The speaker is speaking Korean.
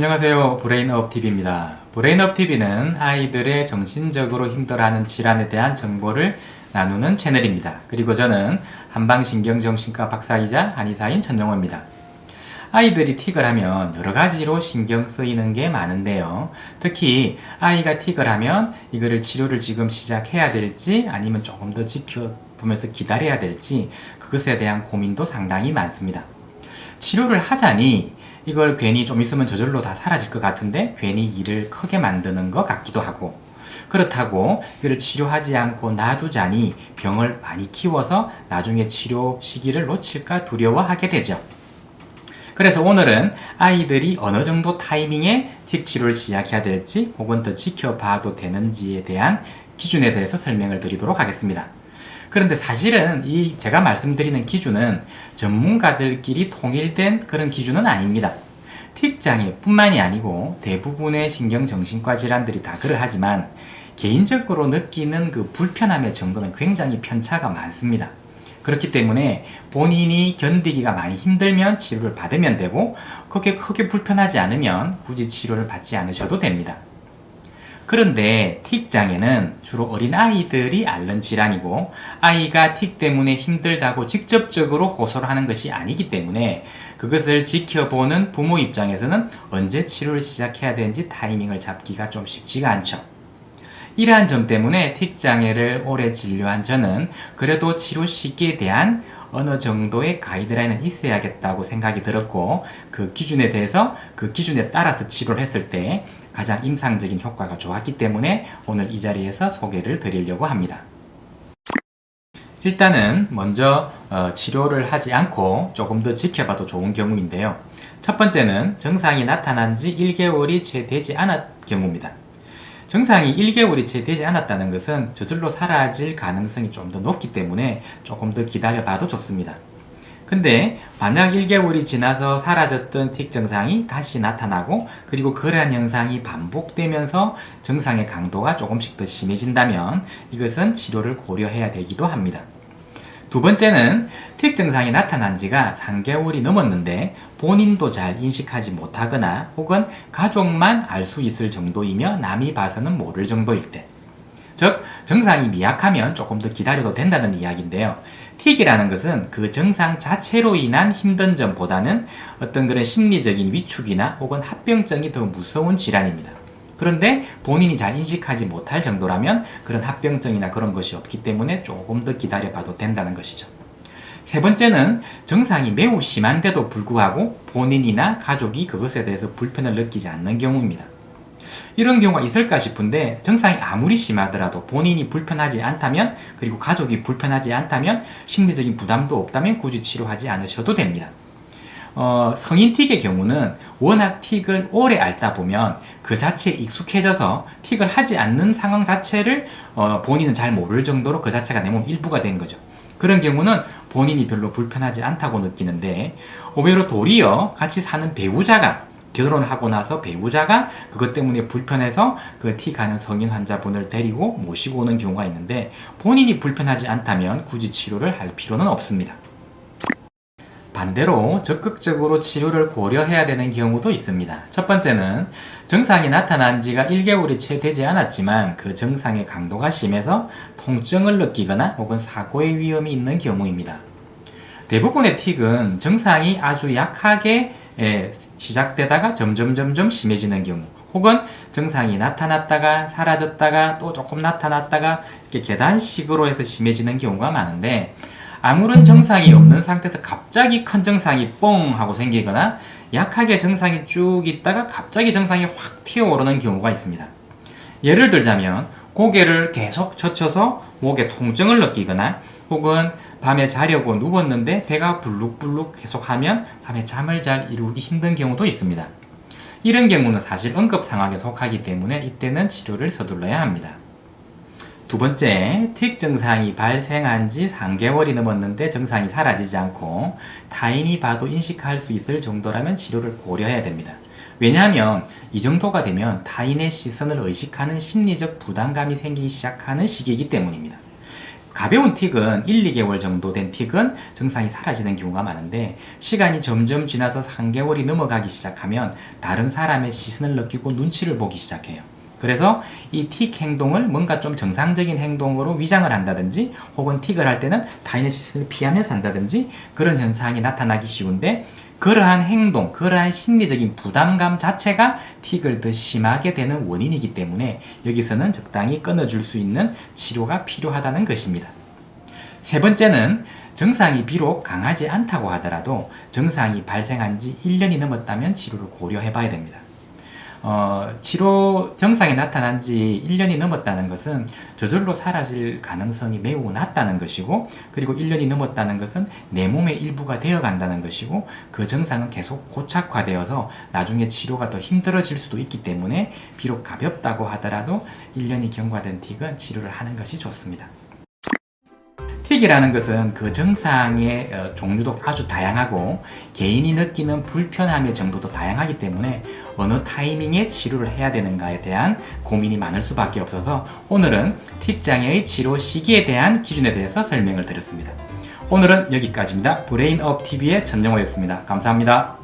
안녕하세요. 브레인업TV입니다. 브레인업TV는 아이들의 정신적으로 힘들어하는 질환에 대한 정보를 나누는 채널입니다. 그리고 저는 한방신경정신과 박사이자 한의사인 천정호입니다. 아이들이 틱을 하면 여러 가지로 신경 쓰이는 게 많은데요. 특히 아이가 틱을 하면 이거를 치료를 지금 시작해야 될지 아니면 조금 더 지켜보면서 기다려야 될지 그것에 대한 고민도 상당히 많습니다. 치료를 하자니 이걸 괜히 좀 있으면 저절로 다 사라질 것 같은데 괜히 일을 크게 만드는 것 같기도 하고, 그렇다고 이를 치료하지 않고 놔두자니 병을 많이 키워서 나중에 치료 시기를 놓칠까 두려워하게 되죠. 그래서 오늘은 아이들이 어느 정도 타이밍에 틱 치료를 시작해야 될지 혹은 더 지켜봐도 되는지에 대한 기준에 대해서 설명을 드리도록 하겠습니다. 그런데 사실은 이 제가 말씀드리는 기준은 전문가들끼리 통일된 그런 기준은 아닙니다. 틱 장애뿐만이 아니고 대부분의 신경정신과 질환들이 다 그러하지만 개인적으로 느끼는 그 불편함의 정도는 굉장히 편차가 많습니다. 그렇기 때문에 본인이 견디기가 많이 힘들면 치료를 받으면 되고, 그렇게 크게 불편하지 않으면 굳이 치료를 받지 않으셔도 됩니다. 그런데 틱 장애는 주로 어린아이들이 앓는 질환이고, 아이가 틱 때문에 힘들다고 직접적으로 호소를 하는 것이 아니기 때문에 그것을 지켜보는 부모 입장에서는 언제 치료를 시작해야 되는지 타이밍을 잡기가 좀 쉽지가 않죠. 이러한 점 때문에 틱 장애를 오래 진료한 저는 그래도 치료 시기에 대한 어느 정도의 가이드라인은 있어야겠다고 생각이 들었고, 그 기준에 대해서 그 기준에 따라서 치료를 했을 때 가장 임상적인 효과가 좋았기 때문에 오늘 이 자리에서 소개를 드리려고 합니다. 일단은 먼저 치료를 하지 않고 조금 더 지켜봐도 좋은 경우인데요. 첫 번째는 증상이 나타난 지 1개월이 채 되지 않았 경우입니다. 증상이 1개월이 채 되지 않았다는 것은 저절로 사라질 가능성이 좀 더 높기 때문에 조금 더 기다려봐도 좋습니다. 근데 만약 1개월이 지나서 사라졌던 틱 증상이 다시 나타나고, 그리고 그러한 현상이 반복되면서 증상의 강도가 조금씩 더 심해진다면 이것은 치료를 고려해야 되기도 합니다. 두 번째는 틱 증상이 나타난 지가 3개월이 넘었는데 본인도 잘 인식하지 못하거나 혹은 가족만 알 수 있을 정도이며 남이 봐서는 모를 정도일 때, 즉 증상이 미약하면 조금 더 기다려도 된다는 이야기인데요. 틱이라는 것은 그 증상 자체로 인한 힘든 점보다는 어떤 그런 심리적인 위축이나 혹은 합병증이 더 무서운 질환입니다. 그런데 본인이 잘 인식하지 못할 정도라면 그런 합병증이나 그런 것이 없기 때문에 조금 더 기다려봐도 된다는 것이죠. 세 번째는 증상이 매우 심한데도 불구하고 본인이나 가족이 그것에 대해서 불편을 느끼지 않는 경우입니다. 이런 경우가 있을까 싶은데, 증상이 아무리 심하더라도 본인이 불편하지 않다면, 그리고 가족이 불편하지 않다면, 심리적인 부담도 없다면 굳이 치료하지 않으셔도 됩니다. 성인 틱의 경우는 워낙 틱을 오래 앓다 보면 그 자체에 익숙해져서 틱을 하지 않는 상황 자체를 본인은 잘 모를 정도로 그 자체가 내 몸 일부가 된 거죠. 그런 경우는 본인이 별로 불편하지 않다고 느끼는데, 오히려 도리어 같이 사는 배우자가, 결혼하고 나서 배우자가 그것 때문에 불편해서 그 틱 하는 성인 환자분을 데리고 모시고 오는 경우가 있는데, 본인이 불편하지 않다면 굳이 치료를 할 필요는 없습니다. 반대로 적극적으로 치료를 고려해야 되는 경우도 있습니다. 첫 번째는 증상이 나타난 지가 1개월이 채 되지 않았지만 그 증상의 강도가 심해서 통증을 느끼거나 혹은 사고의 위험이 있는 경우입니다. 대부분의 틱은 증상이 아주 약하게 시작되다가 점점 심해지는 경우, 혹은 증상이 나타났다가 사라졌다가 또 조금 나타났다가 이렇게 계단식으로 해서 심해지는 경우가 많은데, 아무런 증상이 없는 상태에서 갑자기 큰 증상이 뻥 하고 생기거나 약하게 증상이 쭉 있다가 갑자기 증상이 확 튀어오르는 경우가 있습니다. 예를 들자면 고개를 계속 젖혀서 목에 통증을 느끼거나, 혹은 밤에 자려고 누웠는데 배가 불룩불룩 계속하면 밤에 잠을 잘 이루기 힘든 경우도 있습니다. 이런 경우는 사실 응급 상황에 속하기 때문에 이때는 치료를 서둘러야 합니다. 두 번째, 틱 증상이 발생한 지 3개월이 넘었는데 증상이 사라지지 않고 타인이 봐도 인식할 수 있을 정도라면 치료를 고려해야 됩니다. 왜냐하면 이 정도가 되면 타인의 시선을 의식하는 심리적 부담감이 생기기 시작하는 시기이기 때문입니다. 가벼운 틱은 1, 2개월 정도 된 틱은 증상이 사라지는 경우가 많은데 시간이 점점 지나서 3개월이 넘어가기 시작하면 다른 사람의 시선을 느끼고 눈치를 보기 시작해요. 그래서 이 틱 행동을 뭔가 좀 정상적인 행동으로 위장을 한다든지 혹은 틱을 할 때는 타인의 시선을 피하면서 한다든지 그런 현상이 나타나기 쉬운데 그러한 행동, 그러한 심리적인 부담감 자체가 틱을 더 심하게 되는 원인이기 때문에 여기서는 적당히 끊어줄 수 있는 치료가 필요하다는 것입니다. 세 번째는 증상이 비록 강하지 않다고 하더라도 증상이 발생한 지 1년이 넘었다면 치료를 고려해 봐야 됩니다. 치료 증상이 나타난 지 1년이 넘었다는 것은 저절로 사라질 가능성이 매우 낮다는 것이고 그리고 1년이 넘었다는 것은 내 몸의 일부가 되어 간다는 것이고 그 증상은 계속 고착화되어서 나중에 치료가 더 힘들어질 수도 있기 때문에 비록 가볍다고 하더라도 1년이 경과된 틱은 치료를 하는 것이 좋습니다. 틱이라는 것은 그 증상의 종류도 아주 다양하고 개인이 느끼는 불편함의 정도도 다양하기 때문에 어느 타이밍에 치료를 해야 되는가에 대한 고민이 많을 수밖에 없어서 오늘은 틱 장애의 치료 시기에 대한 기준에 대해서 설명을 드렸습니다. 오늘은 여기까지입니다. 브레인업 TV의 전정호였습니다. 감사합니다.